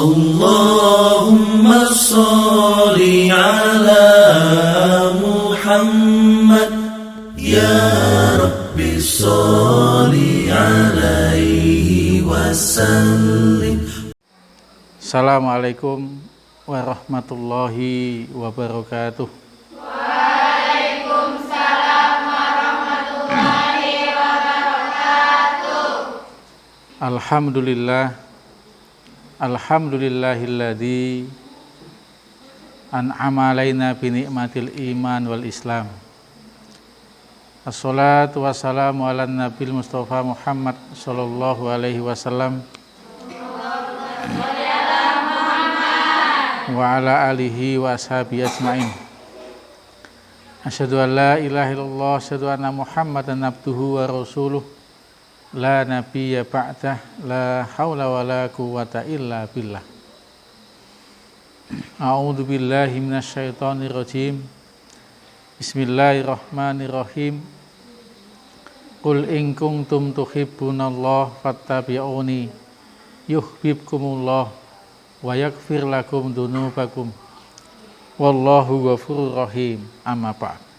Allahumma sholli ala Muhammad ya Rabbi sholli alaihi wasallim. Assalamualaikum warahmatullahi wabarakatuh. Waalaikumsalam warahmatullahi wabarakatuh. Alhamdulillahilladzi an'ama alaina bi ni'matil iman wal islam. Assalatu wassalamu ala nabil Mustafa Muhammad sallallahu alaihi wasallam wa ala alihi wa ashabihi ajmain. Asyhadu an la ilaha illallah, asyhadu anna Muhammadan abduhu wa rasuluh. La nabiyya ba'dah, la haula wa la quwwata illa billah. A'udzu billahi minasyaitonir rajim. Bismillahirrahmanirrahim. Qul in kuntum tuhibbunallaha fattabi'uni yuhibbukumullah wa yaghfir lakum dzunubakum. Wallahu ghafurur rahim. Amma ba'd.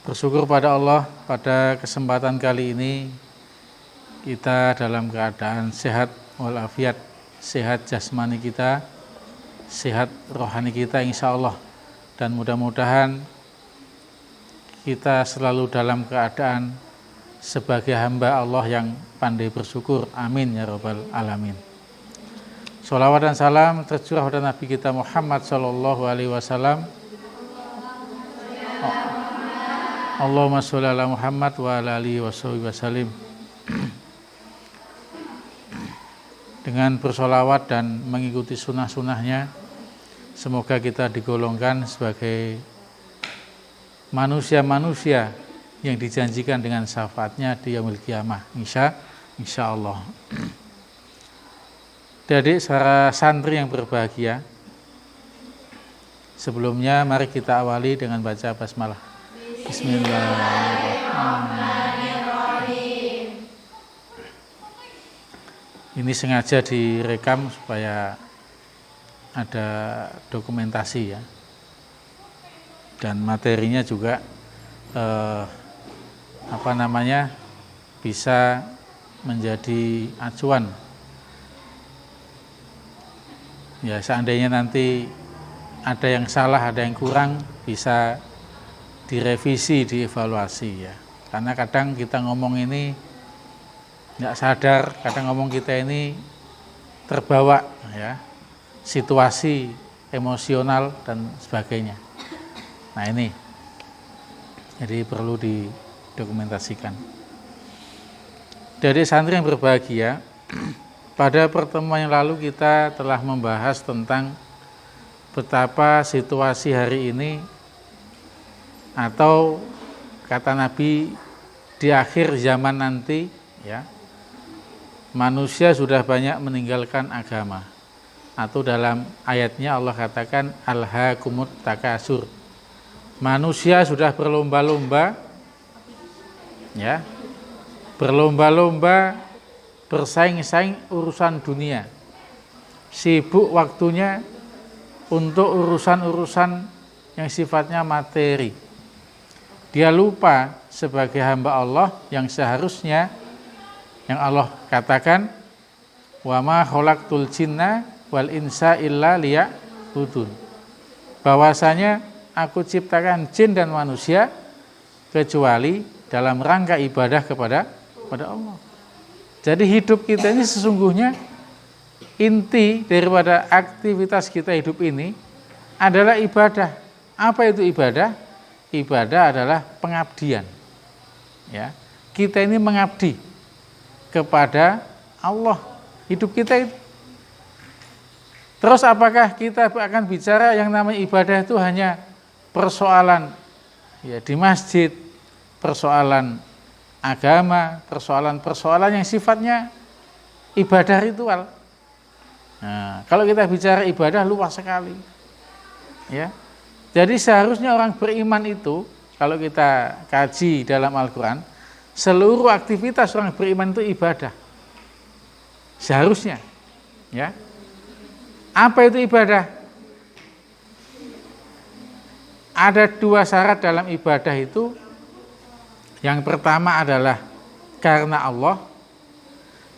Bersyukur pada Allah, pada kesempatan kali ini kita dalam keadaan sehat walafiat, sehat jasmani kita, sehat rohani kita insya Allah, dan mudah-mudahan kita selalu dalam keadaan sebagai hamba Allah yang pandai bersyukur. Amin ya rabbal alamin. Sholawat dan salam tercurah pada Nabi kita Muhammad sallallahu alaihi wasallam. Allahumma sholli ala Muhammad wa ala alihi washabihi wasallim. Dengan bersolawat dan mengikuti sunnah-sunnahnya, semoga kita digolongkan sebagai manusia-manusia yang dijanjikan dengan syafaatnya di yaumil qiyamah, insya Allah. Adik-adik para santri yang berbahagia, sebelumnya mari kita awali dengan baca basmalah. Bismillahirrahmanirrahim. Ini sengaja direkam supaya ada dokumentasi ya, dan materinya juga bisa menjadi acuan ya, seandainya nanti ada yang salah, ada yang kurang, bisa direvisi, dievaluasi ya. Karena kadang kita ngomong ini nggak sadar, kadang ngomong kita ini terbawa ya, situasi emosional dan sebagainya. Nah ini, jadi perlu didokumentasikan. Dari santri yang berbahagia, pada pertemuan yang lalu kita telah membahas tentang betapa situasi hari ini, atau kata Nabi di akhir zaman nanti ya, manusia sudah banyak meninggalkan agama, atau dalam ayatnya Allah katakan alhaakumut takasur, manusia sudah berlomba-lomba ya, berlomba-lomba bersaing-saing urusan dunia, sibuk waktunya untuk urusan-urusan yang sifatnya materi. Dia lupa sebagai hamba Allah yang seharusnya, yang Allah katakan wa ma khalaqtul jinna wal insa illa liya'budun, bahwasanya aku ciptakan jin dan manusia kecuali dalam rangka ibadah kepada Allah. Jadi hidup kita ini sesungguhnya inti daripada aktivitas kita hidup ini adalah ibadah. Apa itu ibadah? Ibadah adalah pengabdian. Ya, kita ini mengabdi kepada Allah. Hidup kita itu. Terus apakah kita akan bicara yang namanya ibadah itu hanya persoalan ya di masjid, persoalan agama, persoalan yang sifatnya ibadah ritual. Nah, kalau kita bicara ibadah luas sekali. Ya. Jadi seharusnya orang beriman itu, kalau kita kaji dalam Al-Quran, seluruh aktivitas orang beriman itu ibadah. seharusnya. Ya. Apa itu ibadah? Ada 2 syarat dalam ibadah itu. Yang pertama adalah karena Allah.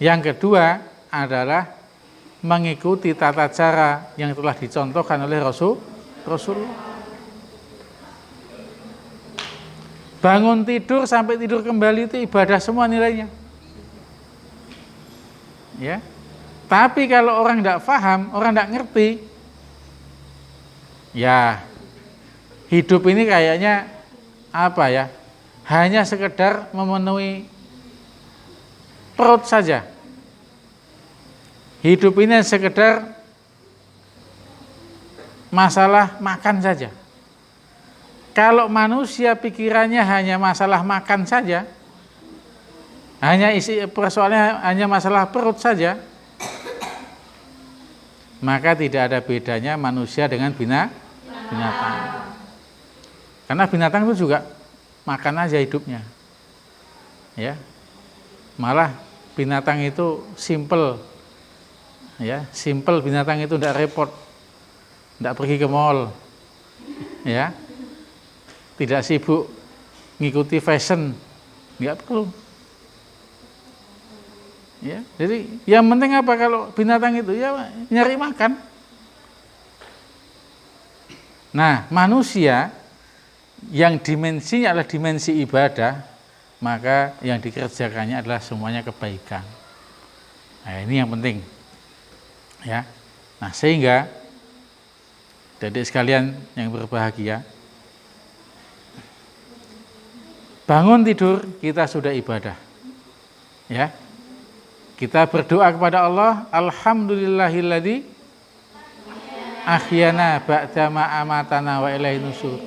Yang kedua adalah mengikuti tata cara yang telah dicontohkan oleh Rasul. Bangun tidur sampai tidur kembali itu ibadah semua nilainya. Ya. Tapi kalau orang tidak paham, orang tidak ngerti, ya hidup ini kayaknya apa ya? Hanya sekedar memenuhi perut saja. Hidup ini sekedar masalah makan saja. Kalau manusia pikirannya hanya masalah makan saja, hanya isi persoalannya hanya masalah perut saja, maka tidak ada bedanya manusia dengan binatang. Karena binatang itu juga makan aja hidupnya. Ya. Malah binatang itu simple. Ya, simple binatang itu tidak repot. Tidak pergi ke mall. Ya. Tidak sibuk ngikuti fashion, nggak perlu. Ya, jadi yang penting apa kalau binatang itu ya nyari makan. Nah, manusia yang dimensinya adalah dimensi ibadah, maka yang dikerjakannya adalah semuanya kebaikan. Nah, ini yang penting. Ya. Nah, sehingga adik sekalian yang berbahagia, bangun tidur kita sudah ibadah. Ya. Kita berdoa kepada Allah, alhamdulillahilladzi ahyana ba'da ma amatana wa ilaihin nusyur.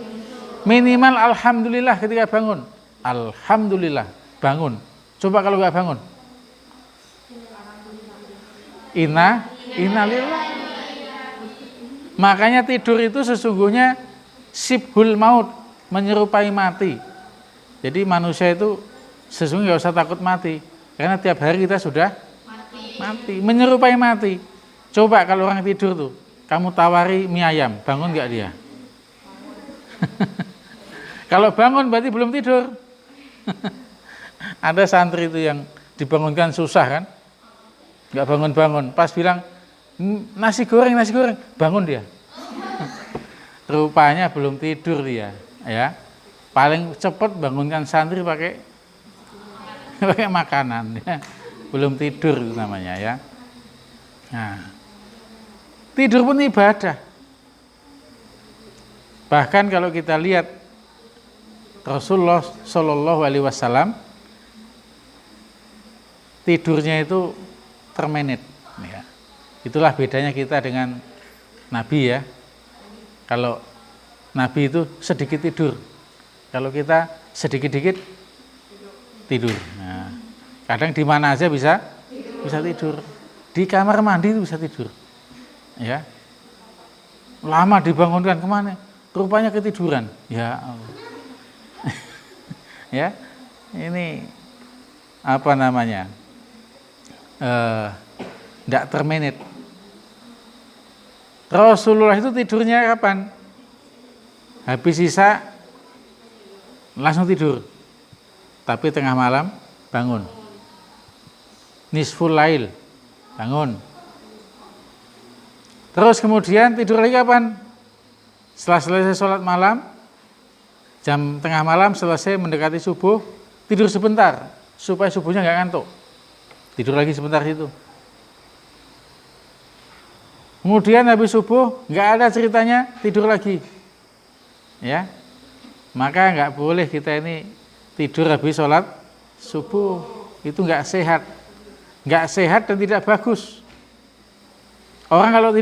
Minimal alhamdulillah ketika bangun. Alhamdulillah, bangun. Coba kalau enggak bangun. Innalillah. Makanya tidur itu sesungguhnya sibhul maut, menyerupai mati. Jadi manusia itu sesungguhnya enggak usah takut mati, karena tiap hari kita sudah mati. Menyerupai mati. Coba kalau orang tidur tuh, kamu tawari mie ayam, bangun enggak dia? Kalau bangun berarti belum tidur. Ada santri itu yang dibangunkan susah kan, enggak bangun-bangun. Pas bilang nasi goreng, bangun dia. Rupanya belum tidur dia, ya. Paling cepat bangunkan santri pakai makanan, ya. Belum tidur itu namanya, ya. Nah, tidur pun ibadah. Bahkan kalau kita lihat Rasulullah Shallallahu Alaihi Wasallam tidurnya itu termenit, ya. Itulah bedanya kita dengan Nabi, ya. Kalau Nabi itu sedikit tidur, kalau kita sedikit-dikit tidur. Nah, kadang di mana aja bisa tidur. Di kamar mandi itu bisa tidur. Ya. Lama dibangunkan kemana? Rupanya ketiduran. Ya Allah. Ya. Ini apa namanya? Tidak termenit. Rasulullah itu tidurnya kapan? Habis sisa langsung tidur. Tapi tengah malam bangun. Nisful lail, bangun. Terus kemudian tidur lagi kapan? Setelah selesai sholat malam, jam tengah malam selesai mendekati subuh, tidur sebentar supaya subuhnya nggak ngantuk. Tidur lagi sebentar itu. Kemudian habis subuh nggak ada ceritanya tidur lagi, ya. Maka nggak boleh kita ini tidur habis sholat subuh, itu nggak sehat dan tidak bagus. Orang kalau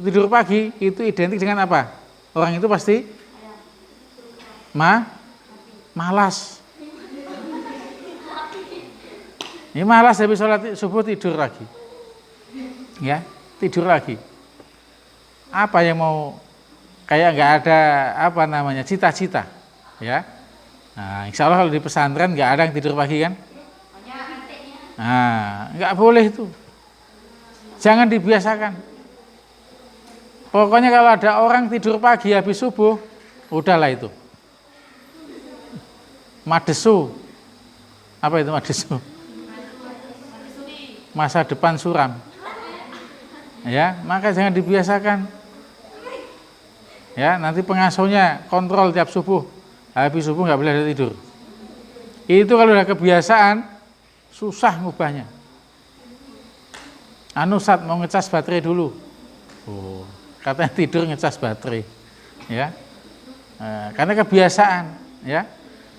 tidur pagi itu identik dengan apa? Orang itu pasti malas. Ini malas habis sholat subuh tidur lagi, ya, tidur lagi. Apa yang mau, kayak nggak ada apa namanya cita-cita, ya. Nah, insya Allah kalau di pesantren nggak ada yang tidur pagi kan? Nah, nggak boleh itu. Jangan dibiasakan. Pokoknya kalau ada orang tidur pagi habis subuh, udahlah itu. Madesu. Apa itu madesu? Masa depan suram. Ya, maka jangan dibiasakan. Ya, nanti pengasuhnya kontrol tiap subuh. Habis subuh nggak boleh ada tidur. Itu kalau udah kebiasaan, susah ngubahnya. Sat mau ngecas baterai dulu. Oh, katanya tidur ngecas baterai. Ya, karena kebiasaan. Ya.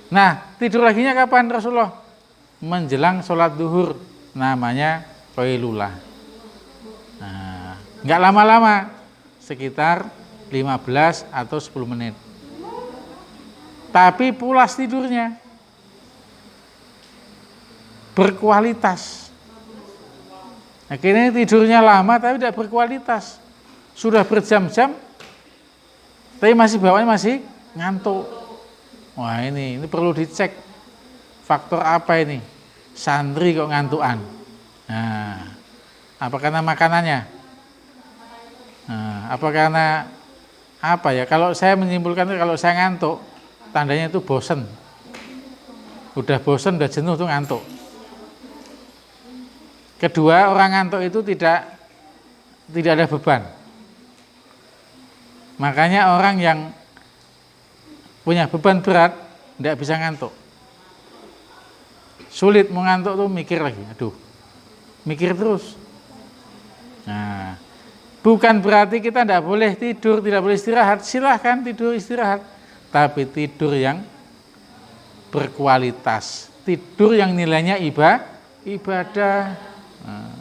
Nah, tidur laginya kapan Rasulullah? Menjelang sholat duhur, namanya qailulah. Nah, nggak lama-lama, sekitar 15 atau 10 menit. Tapi pulas tidurnya berkualitas. Akhirnya tidurnya lama tapi tidak berkualitas. Sudah berjam-jam tapi masih bawaannya masih ngantuk. Wah, ini perlu dicek. Faktor apa ini? Santri kok ngantukan. Nah, apa karena makanannya? Nah, apa karena apa ya? Kalau saya menyimpulkan kalau saya ngantuk, tandanya itu bosen. Udah bosen, udah jenuh tuh ngantuk. Kedua, orang ngantuk itu tidak ada beban. Makanya orang yang punya beban berat tidak bisa ngantuk. Sulit mau ngantuk tuh mikir lagi. Aduh, mikir terus. Nah, bukan berarti kita tidak boleh tidur, tidak boleh istirahat. Silahkan tidur istirahat, tapi tidur yang berkualitas, tidur yang nilainya ibadah. Nah,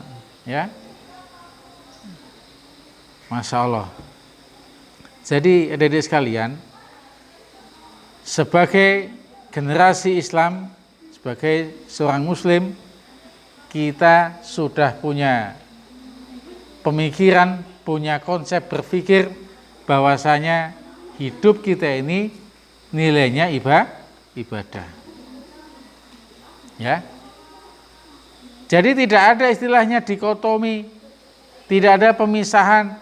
ya, Masya Allah. Jadi adik-adik sekalian, sebagai generasi Islam, sebagai seorang Muslim, kita sudah punya pemikiran, punya konsep berpikir bahwasanya hidup kita ini nilainya ibadah. Ya. Jadi tidak ada istilahnya dikotomi, tidak ada pemisahan.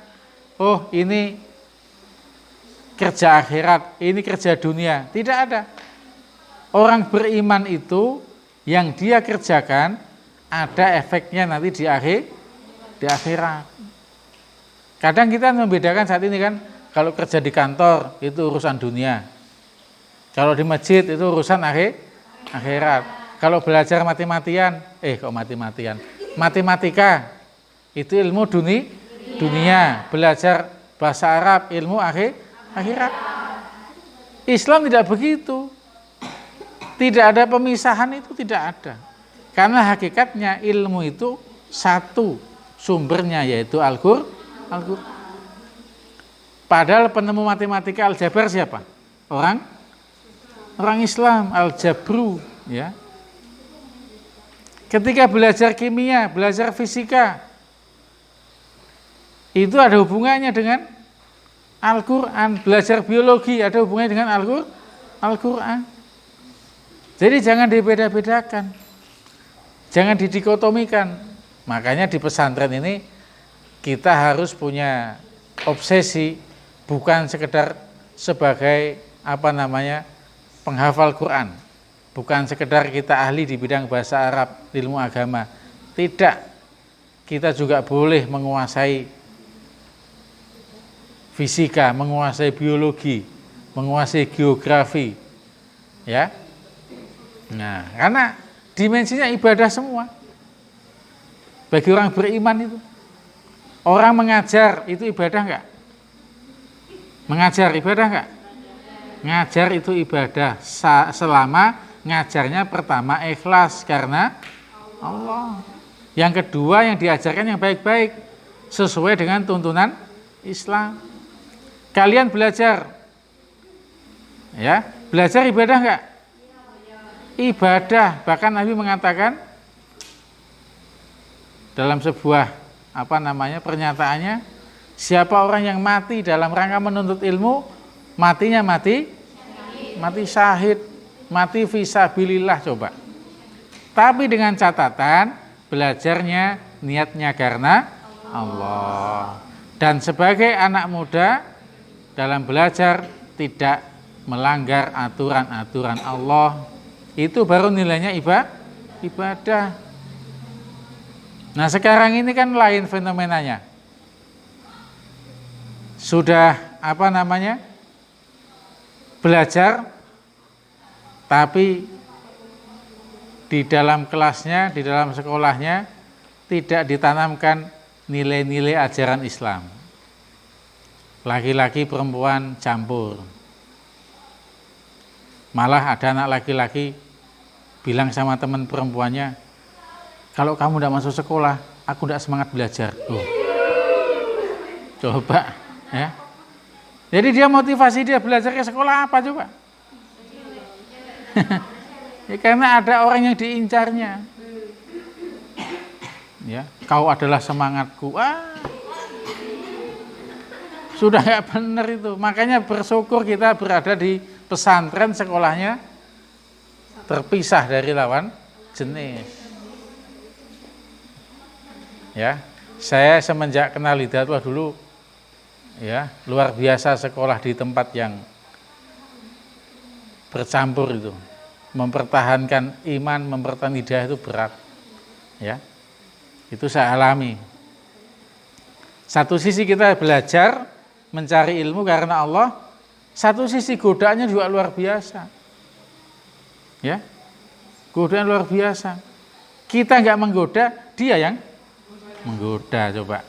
Oh, ini kerja akhirat, ini kerja dunia. Tidak ada. Orang beriman itu yang dia kerjakan ada efeknya nanti di akhirat. Kadang kita membedakan saat ini kan, kalau kerja di kantor itu urusan dunia. Kalau di masjid itu urusan akhirat. Kalau belajar matematika itu ilmu dunia. Belajar bahasa Arab ilmu akhirat. Islam tidak begitu. Tidak ada pemisahan, itu tidak ada. Karena hakikatnya ilmu itu satu sumbernya, yaitu Al-Qur'an. Padahal penemu matematika aljabar siapa? Orang Islam, Al-Jabru, ya. Ketika belajar kimia, belajar fisika, itu ada hubungannya dengan Al-Qur'an. Belajar biologi ada hubungannya dengan Al-Qur'an. Jadi jangan dibeda-bedakan, jangan didikotomikan. Makanya di pesantren ini kita harus punya obsesi, bukan sekedar sebagai penghafal Quran, bukan sekedar kita ahli di bidang bahasa Arab, ilmu agama. Tidak, kita juga boleh menguasai fisika, menguasai biologi, menguasai geografi, ya. Nah, karena dimensinya ibadah semua. Bagi orang beriman itu, orang mengajar itu ibadah enggak? Mengajar ibadah enggak? Ngajar itu ibadah selama ngajarnya pertama ikhlas karena Allah. Yang kedua yang diajarkan yang baik-baik sesuai dengan tuntunan Islam. Kalian belajar, ya, belajar ibadah enggak? Ibadah. Bahkan Nabi mengatakan dalam sebuah pernyataannya, siapa orang yang mati dalam rangka menuntut ilmu, matinya mati syahid, mati fisabilillah. Coba. Tapi dengan catatan belajarnya niatnya karena Allah. Dan sebagai anak muda dalam belajar tidak melanggar aturan-aturan Allah, itu baru nilainya ibadah. Nah sekarang ini kan lain fenomenanya. Sudah belajar, tapi di dalam kelasnya, di dalam sekolahnya tidak ditanamkan nilai-nilai ajaran Islam. Laki-laki perempuan campur. Malah ada anak laki-laki bilang sama teman perempuannya, kalau kamu tidak masuk sekolah, aku tidak semangat belajar. Coba ya. Jadi dia motivasi dia belajar ke sekolah apa coba? Ya, karena ada orang yang diincarnya. Ya, kau adalah semangatku. Sudah nggak benar itu. Makanya bersyukur kita berada di pesantren, sekolahnya terpisah dari lawan jenis. Ya, saya semenjak kenal Hidayatullah dulu, ya luar biasa sekolah di tempat yang bercampur itu. Mempertahankan iman, mempertahankan hidayah itu berat. Ya. Itu saya alami. Satu sisi kita belajar mencari ilmu karena Allah, satu sisi godaannya juga luar biasa. Ya. Godaan luar biasa. Kita enggak menggoda, dia yang menggoda coba.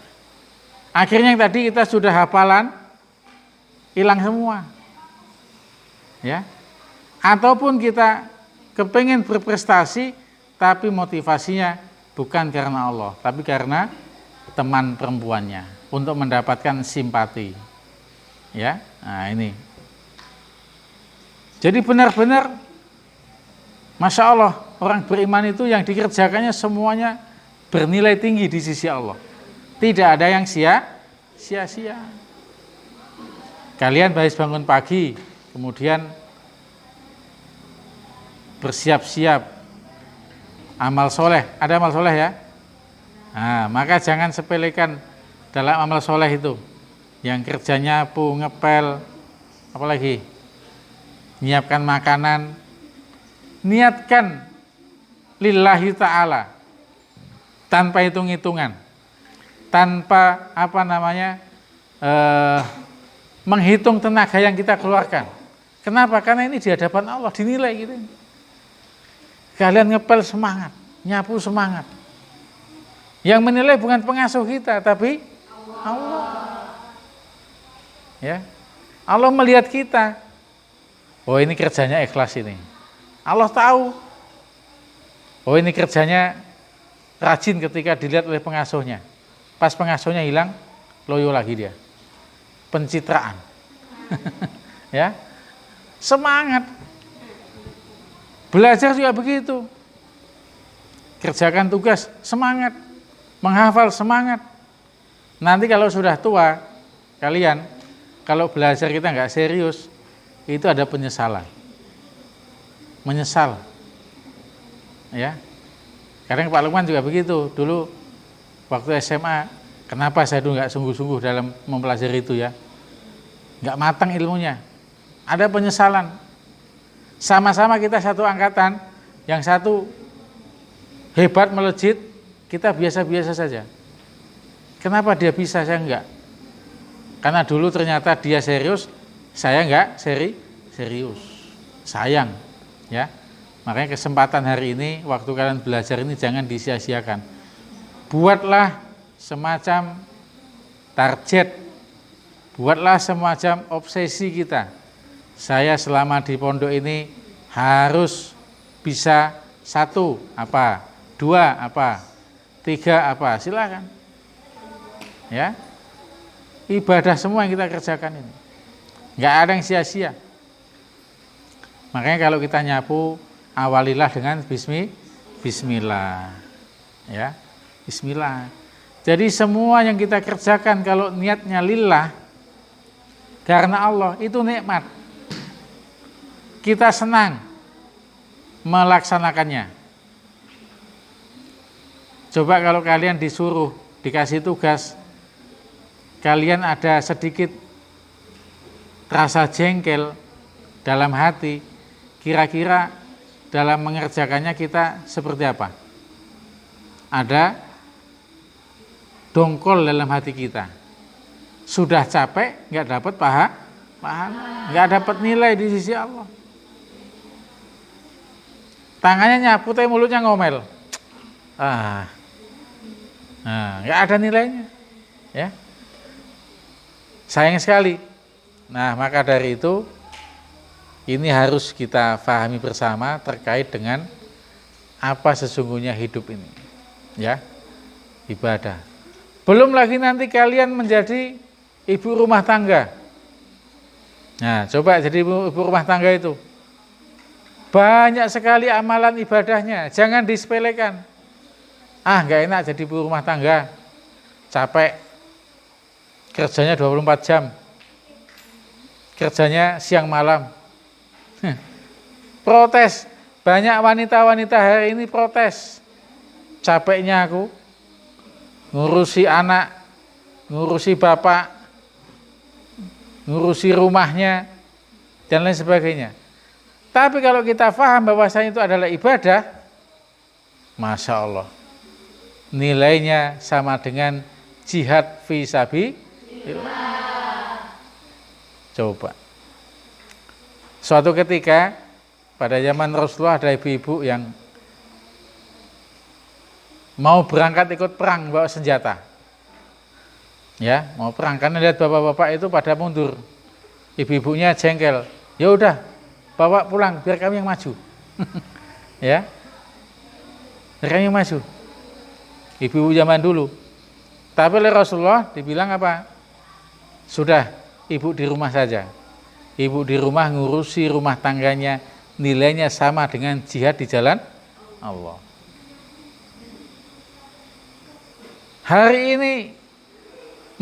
Akhirnya yang tadi kita sudah hafalan hilang semua. Ya. Ataupun kita kepengen berprestasi tapi motivasinya bukan karena Allah, tapi karena teman perempuannya untuk mendapatkan simpati. Ya. Nah, ini. Jadi benar-benar Masya Allah, orang beriman itu yang dikerjakannya semuanya bernilai tinggi di sisi Allah. Tidak ada yang sia-sia. Kalian habis bangun pagi, kemudian bersiap-siap amal soleh. Ada amal soleh ya? Nah, maka jangan sepelekan dalam amal soleh itu. Yang kerjanya ngepel, apalagi nyiapkan makanan. Niatkan lillahi ta'ala tanpa hitung-hitungan, tanpa menghitung tenaga yang kita keluarkan. Kenapa? Karena ini di hadapan Allah dinilai gitu. Kalian ngepel semangat, nyapu semangat. Yang menilai bukan pengasuh kita, tapi Allah. Ya, Allah melihat kita. Oh ini kerjanya ikhlas ini. Allah tahu. Oh ini kerjanya rajin ketika dilihat oleh pengasuhnya. Pas pengasuhnya hilang, loyo lagi dia. Pencitraan. Ya. Semangat. Belajar juga begitu. Kerjakan tugas, semangat. Menghafal, semangat. Nanti kalau sudah tua, kalian, kalau belajar kita nggak serius, itu ada penyesalan. Menyesal. Ya. Kadang Pak Lukman juga begitu. Dulu waktu SMA, kenapa saya dulu nggak sungguh-sungguh dalam mempelajari itu ya? Nggak matang ilmunya. Ada penyesalan. Sama-sama kita satu angkatan, yang satu hebat melejit, kita biasa-biasa saja. Kenapa dia bisa, saya enggak? Karena dulu ternyata dia serius, saya enggak serius. Sayang, ya. Makanya kesempatan hari ini, waktu kalian belajar ini jangan disia-siakan. Buatlah semacam target, buatlah semacam obsesi kita. Saya selama di pondok ini harus bisa 1 apa, 2 apa, 3 apa, silakan. Ya, ibadah semua yang kita kerjakan ini, nggak ada yang sia-sia. Makanya kalau kita nyapu, awalilah dengan bismillah, ya, bismillah. Jadi semua yang kita kerjakan kalau niatnya lillah, karena Allah, itu nikmat. Kita senang melaksanakannya. Coba kalau kalian disuruh dikasih tugas, kalian ada sedikit rasa jengkel dalam hati, kira-kira dalam mengerjakannya kita seperti apa? Ada dongkol dalam hati kita. Sudah capek, nggak dapat pahala, nggak dapat nilai di sisi Allah. Tangannya nyapu, tapi mulutnya ngomel. Nggak ada nilainya, ya. Sayang sekali. Nah, maka dari itu ini harus kita pahami bersama terkait dengan apa sesungguhnya hidup ini, ya, ibadah. Belum lagi nanti kalian menjadi ibu rumah tangga. Nah, coba jadi ibu rumah tangga itu banyak sekali amalan ibadahnya, jangan disepelekan. Nggak enak jadi ibu rumah tangga, capek, kerjanya 24 jam, kerjanya siang malam. Protes, banyak wanita-wanita hari ini protes, capeknya aku ngurusi anak, ngurusi bapak, ngurusi rumahnya, dan lain sebagainya. Tapi kalau kita paham bahwasanya itu adalah ibadah, Masya Allah, nilainya sama dengan jihad fi sabilillah. Coba. Suatu ketika pada zaman Rasulullah ada ibu-ibu yang mau berangkat ikut perang bawa senjata. Ya, mau perang karena lihat bapak-bapak itu pada mundur. Ibu-ibunya jengkel. Ya udah, bawa pulang biar kami yang maju. Ya. Biar kami yang maju. Ibu-ibu zaman dulu. Tapi oleh Rasulullah dibilang apa? Sudah, ibu di rumah saja. Ibu di rumah ngurusi rumah tangganya, nilainya sama dengan jihad di jalan Allah. Hari ini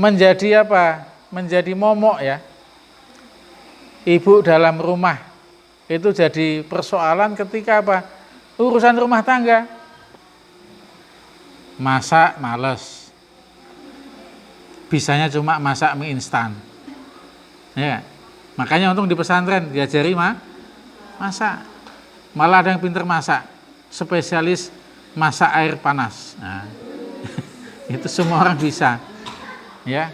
menjadi apa? Menjadi momok ya. Ibu dalam rumah itu jadi persoalan ketika apa? Urusan rumah tangga. Masak males. Bisanya cuma masak mie instan. Ya. Makanya untung di pesantren diajari masak. Malah ada yang pinter masak, spesialis masak air panas. Nah, itu semua orang bisa. Ya.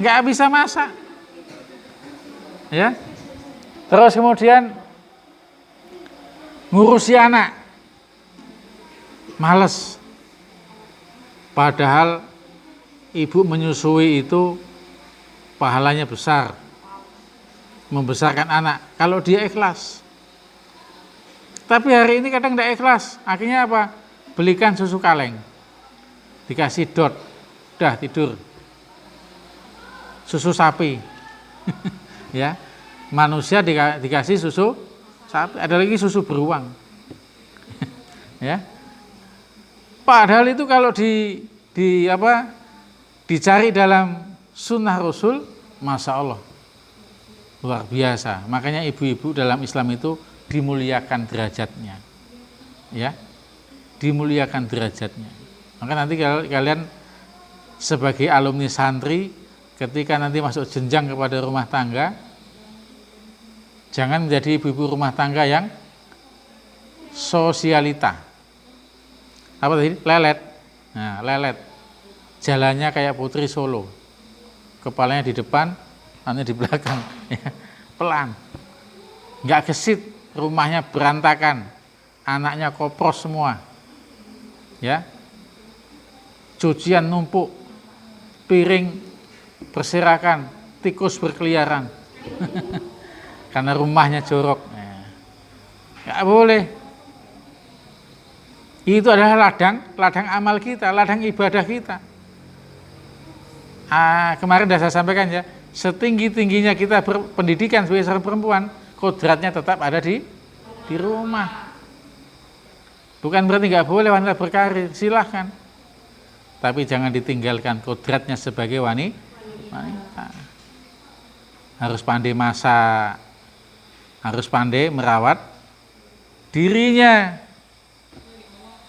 Nggak bisa masak. Ya. Terus kemudian ngurusi anak. Males. Padahal ibu menyusui itu pahalanya besar, membesarkan anak kalau dia ikhlas. Tapi hari ini kadang tidak ikhlas, akhirnya apa? Belikan susu kaleng, dikasih dot, udah tidur. Susu sapi, ya, manusia dikasih susu sapi, ada lagi susu beruang, ya. Padahal itu kalau dicari dalam sunnah Rasul, Masya Allah, luar biasa. Makanya ibu-ibu dalam Islam itu dimuliakan derajatnya, ya, dimuliakan derajatnya. Maka nanti kalian sebagai alumni santri, ketika nanti masuk jenjang kepada rumah tangga, jangan menjadi ibu-ibu rumah tangga yang sosialita. Apa tadi? Lelet. Nah, lelet. Jalannya kayak Putri Solo. Kepalanya di depan, tangannya di belakang. Pelan. Enggak gesit, rumahnya berantakan. Anaknya kopros semua. Ya. Cucian numpuk. Piring berserakan, tikus berkeliaran. Karena rumahnya jorok. Enggak boleh. Itu adalah ladang amal kita, ladang ibadah kita. Kemarin sudah saya sampaikan ya, setinggi-tingginya kita berpendidikan sebagai seorang perempuan, kodratnya tetap ada di rumah. Bukan berarti nggak boleh wanita berkarir, silahkan. Tapi jangan ditinggalkan kodratnya sebagai wanita. Harus pandai masak, harus pandai merawat dirinya.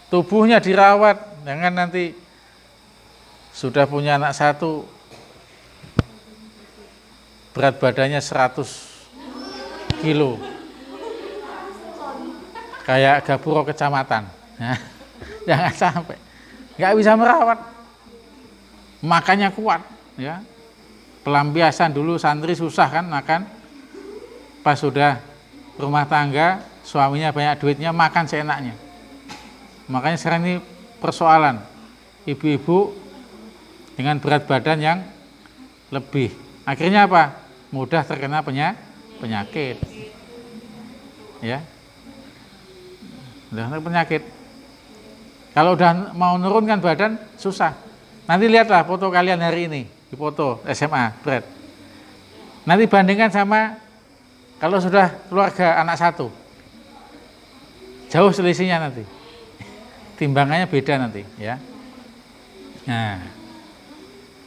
Tubuhnya dirawat, jangan nanti sudah punya anak satu, berat badannya 100 kilo, kayak gapuro kecamatan. Nah, jangan sampai nggak bisa merawat, makannya kuat, ya. Pelampiasan dulu santri susah kan makan, pas sudah rumah tangga, suaminya banyak duitnya, makan seenaknya. Makanya sekarang ini persoalan ibu-ibu dengan berat badan yang lebih, akhirnya apa? Mudah terkena penyakit, ya. Udah penyakit. Kalau udah mau nurunkan badan susah. Nanti lihatlah foto kalian hari ini, di foto SMA berat. Nanti bandingkan sama kalau sudah keluarga anak satu, jauh selisihnya nanti. Timbangannya beda nanti, ya. Nah,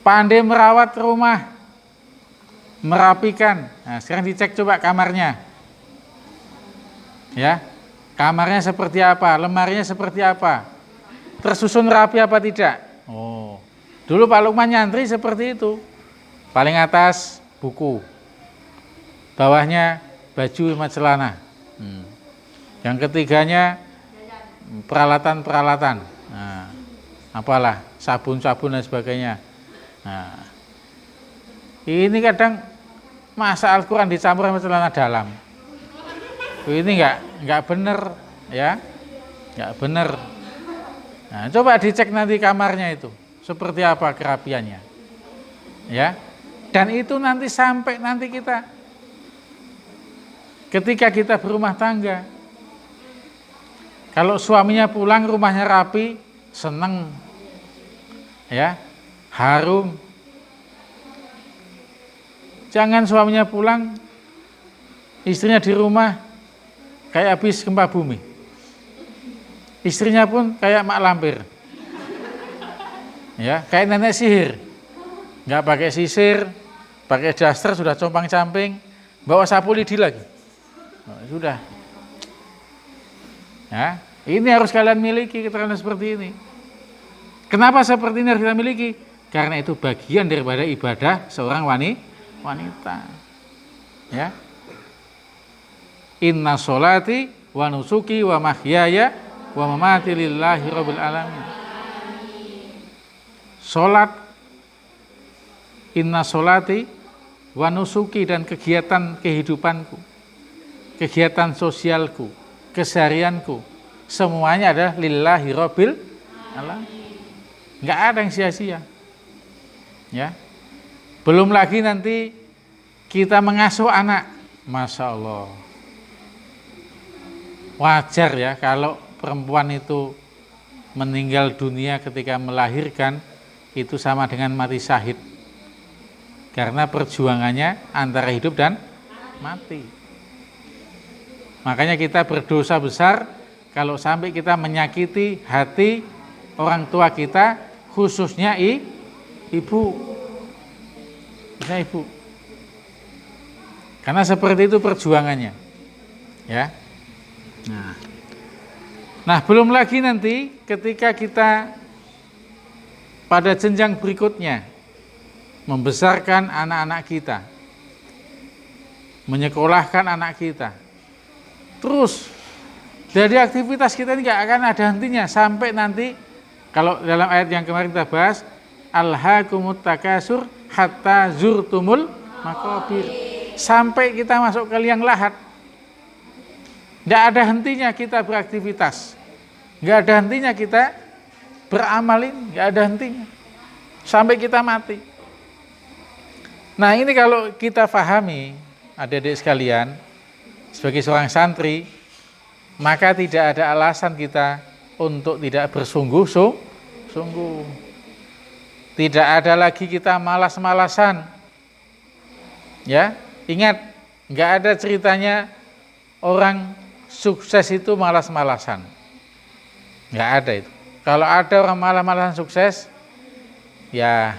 pandai merawat rumah, merapikan. Nah, sekarang dicek coba kamarnya, ya. Kamarnya seperti apa, lemarinya seperti apa, tersusun rapi apa tidak. Oh, dulu Pak Lukman nyantri seperti itu. Paling atas buku, bawahnya baju sama celana. Yang ketiganya peralatan-peralatan. Nah, apalah sabun-sabun dan sebagainya. Nah, ini kadang masa Al-Quran dicampur sama celana dalam. Ini nggak bener, ya, nggak bener. Nah, coba dicek nanti kamarnya itu seperti apa kerapiannya, ya. Dan itu nanti sampai nanti kita ketika kita berumah tangga, kalau suaminya pulang rumahnya rapi, seneng, ya, harum. Jangan suaminya pulang, istrinya di rumah kayak habis gempa bumi. Istrinya pun kayak mak lampir, ya, kayak nenek sihir, nggak pakai sisir, pakai daster sudah compang-camping, bawa sapu lidi lagi. Sudah, ya, ini harus kalian miliki keterangan seperti ini. Kenapa seperti ini harus kita miliki? Karena itu bagian daripada ibadah seorang wanita, ya. Inna sholati wa nusuki wa mahyaya wa mamati lillahi rabbil alamin. Salat, inna sholati wa nusuki, dan kegiatan kehidupanku, kegiatan sosialku, keseharianku, semuanya adalah lillahi rabbil alamin. Enggak ada yang sia-sia, ya. Belum lagi nanti kita mengasuh anak, masya Allah. Wajar ya kalau perempuan itu meninggal dunia ketika melahirkan, itu sama dengan mati syahid. Karena perjuangannya antara hidup dan mati. Makanya kita berdosa besar kalau sampai kita menyakiti hati orang tua kita, khususnya ibu. Ibu. Karena seperti itu perjuangannya, ya. Nah, belum lagi nanti ketika kita pada jenjang berikutnya membesarkan anak-anak kita, menyekolahkan anak kita, terus dari aktivitas kita ini nggak akan ada hentinya sampai nanti, kalau dalam ayat yang kemarin kita bahas, alhaakumut takasur hatta zurtumul maqabir, sampai kita masuk ke liang lahat. Nggak ada hentinya kita beraktivitas, nggak ada hentinya kita beramalin, nggak ada hentinya sampai kita mati. Nah, ini kalau kita pahami, adik-adik sekalian, sebagai seorang santri, maka tidak ada alasan kita untuk tidak bersungguh-sungguh. Tidak ada lagi kita malas-malasan. Ya, ingat, nggak ada ceritanya orang sukses itu malas-malasan. Nggak ada itu. Kalau ada orang malas-malasan sukses, ya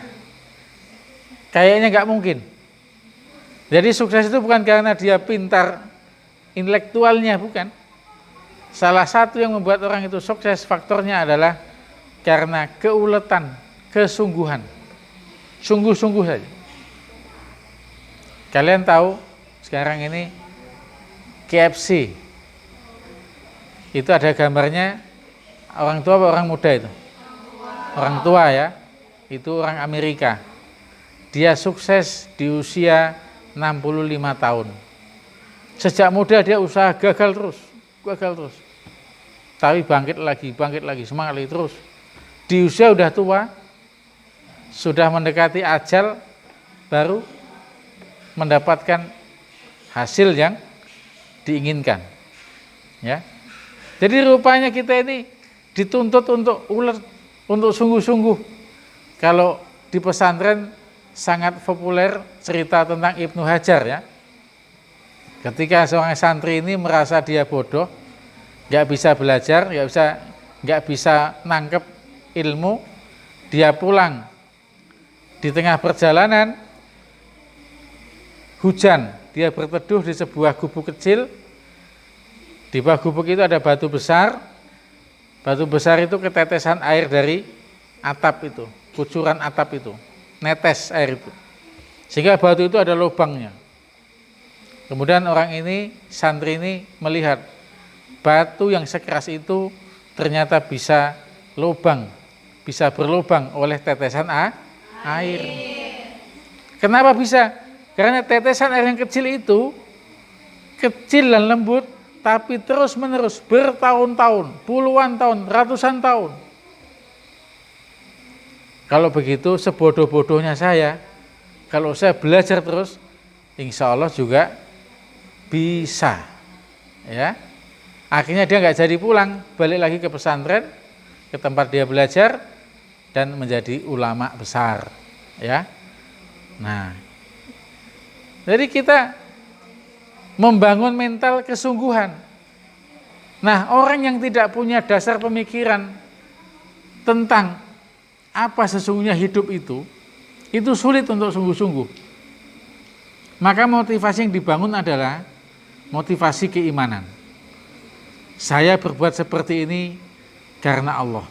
kayaknya nggak mungkin. Jadi sukses itu bukan karena dia pintar intelektualnya, bukan. Salah satu yang membuat orang itu sukses faktornya adalah karena keuletan, kesungguhan. Sungguh-sungguh saja. Kalian tahu sekarang ini KFC itu ada gambarnya orang tua apa orang muda itu? Orang tua ya. Itu orang Amerika. Dia sukses di usia 65 tahun. Sejak muda dia usaha gagal terus. Tapi bangkit lagi, semangat lagi terus. Di usia udah tua, sudah mendekati ajal, baru mendapatkan hasil yang diinginkan. Ya. Jadi rupanya kita ini dituntut untuk ulet, untuk sungguh-sungguh. Kalau di pesantren sangat populer cerita tentang Ibnu Hajar ya. Ketika seorang santri ini merasa dia bodoh, nggak bisa belajar, nggak bisa nangkep ilmu, dia pulang. Di tengah perjalanan hujan, dia berteduh di sebuah gubuk kecil. Di bawah gubuk itu ada batu besar. Batu besar itu ketetesan air dari atap itu, kucuran atap itu, netes air itu. Sehingga batu itu ada lubangnya. Kemudian orang ini, santri ini melihat batu yang sekeras itu ternyata bisa berlubang oleh tetesan air. Kenapa bisa? Karena tetesan air yang kecil itu kecil dan lembut, tapi terus menerus bertahun-tahun, puluhan tahun, ratusan tahun. Kalau begitu sebodoh-bodohnya saya, kalau saya belajar terus, insya Allah juga bisa. Ya, akhirnya dia nggak jadi pulang, balik lagi ke pesantren, ke tempat dia belajar dan menjadi ulama besar. Ya, nah, jadi kita membangun mental kesungguhan. Nah, orang yang tidak punya dasar pemikiran tentang apa sesungguhnya hidup itu sulit untuk sungguh-sungguh. Maka motivasi yang dibangun adalah motivasi keimanan. Saya berbuat seperti ini karena Allah.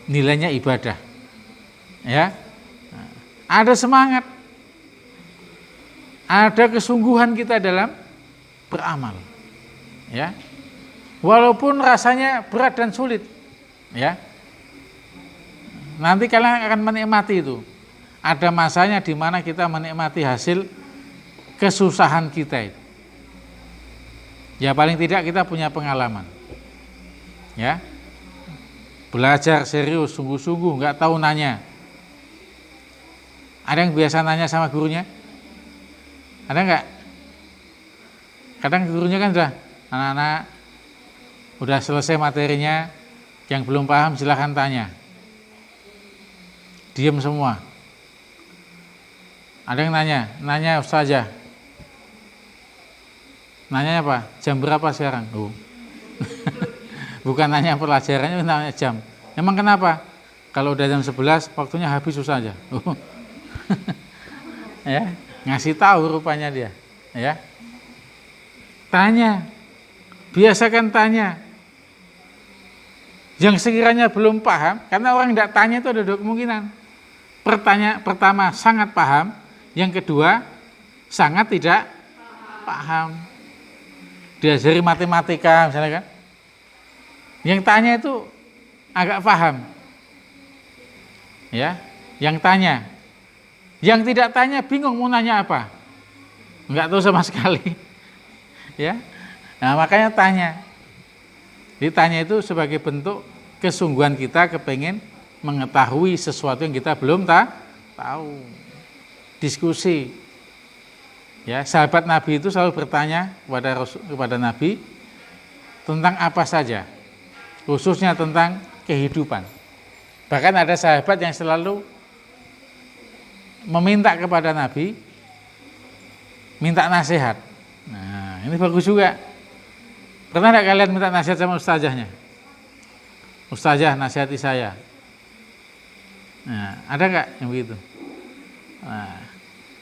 Nilainya ibadah. Ya. Ada semangat. Ada kesungguhan kita dalam beramal. Ya. Walaupun rasanya berat dan sulit. Ya. Nanti kalian akan menikmati itu. Ada masanya di mana kita menikmati hasil kesusahan kita itu. Ya paling tidak kita punya pengalaman. Ya. Belajar serius, sungguh-sungguh, enggak tahu nanya. Ada yang biasa nanya sama gurunya? Ada enggak? Kadang gurunya kan sudah, anak-anak udah selesai materinya, yang belum paham silahkan tanya. Diam semua. Ada yang nanya ustazah. Nanya apa? Jam berapa sekarang? Oh. Bukan nanya pelajarannya, nanya jam. Emang kenapa? Kalau udah jam 11, waktunya habis ustazah. Oh. Ya, ngasih tahu rupanya dia. Ya. Tanya. Biasakan tanya. Yang sekiranya belum paham, karena orang tidak tanya itu ada dua kemungkinan. Pertama sangat paham, yang kedua sangat tidak paham. Diajari matematika misalnya kan, yang tanya itu agak paham, ya. Yang tanya, yang tidak tanya bingung mau nanya apa, nggak tahu sama sekali, ya. Nah makanya tanya. Ditanya itu sebagai bentuk kesungguhan kita kepengen mengetahui sesuatu yang kita belum tahu. Diskusi. Ya, sahabat Nabi itu selalu bertanya kepada Nabi tentang apa saja, khususnya tentang kehidupan. Bahkan ada sahabat yang selalu meminta kepada Nabi, minta nasihat. Nah, ini bagus juga. Pernah tidak kalian minta nasihat sama ustazahnya? Ustazah nasihati saya. Nah, ada nggak yang begitu? Nah,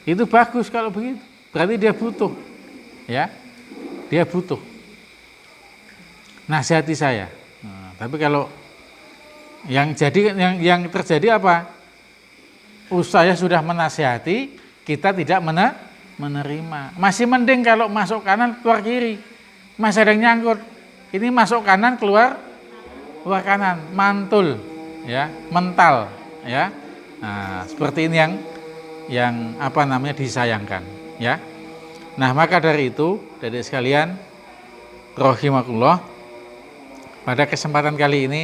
itu bagus kalau begitu. Berarti dia butuh, ya, dia butuh. Nasihati saya. Nah, tapi kalau Yang terjadi apa? Saya sudah menasihati, kita tidak menerima. Masih mending kalau masuk kanan keluar kiri, masih ada yang nyangkut. Ini masuk kanan keluar kanan, mantul, ya, mental, ya. Nah, seperti ini yang disayangkan, ya. Nah, maka dari itu, adik sekalian, rahimakumullah, pada kesempatan kali ini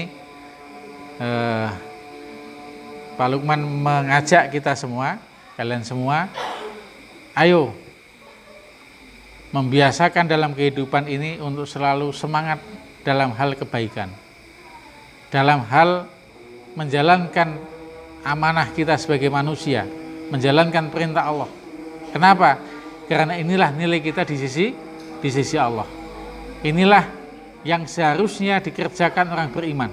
Pak Lukman mengajak kita semua, kalian semua, ayo membiasakan dalam kehidupan ini untuk selalu semangat dalam hal kebaikan, dalam hal menjalankan amanah kita sebagai manusia, menjalankan perintah Allah. Kenapa? Karena inilah nilai kita di sisi Allah. Inilah yang seharusnya dikerjakan orang beriman.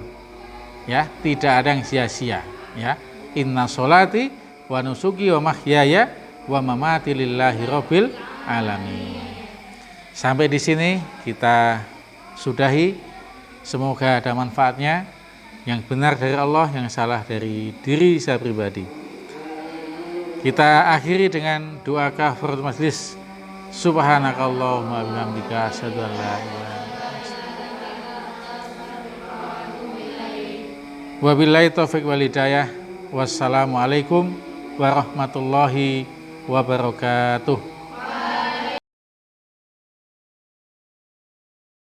Ya, tidak ada yang sia-sia, ya. Inna sholati wa nusuki wa mahyaya wa mamati lillahi rabbil alamin. Sampai di sini kita sudahi. Semoga ada manfaatnya. Yang benar dari Allah, yang salah dari diri saya pribadi. Kita akhiri dengan doa kafaratul majlis. Subhanakallahumma bihamdika asyhadu an la ilaha illa anta. Wabillahi taufiq wal hidayah. Wassalamualaikum warahmatullahi wabarakatuh.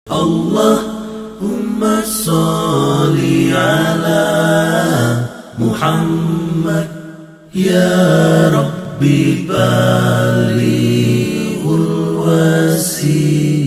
Allahumma sholli ala Muhammad ya Rabbi balighul wasi.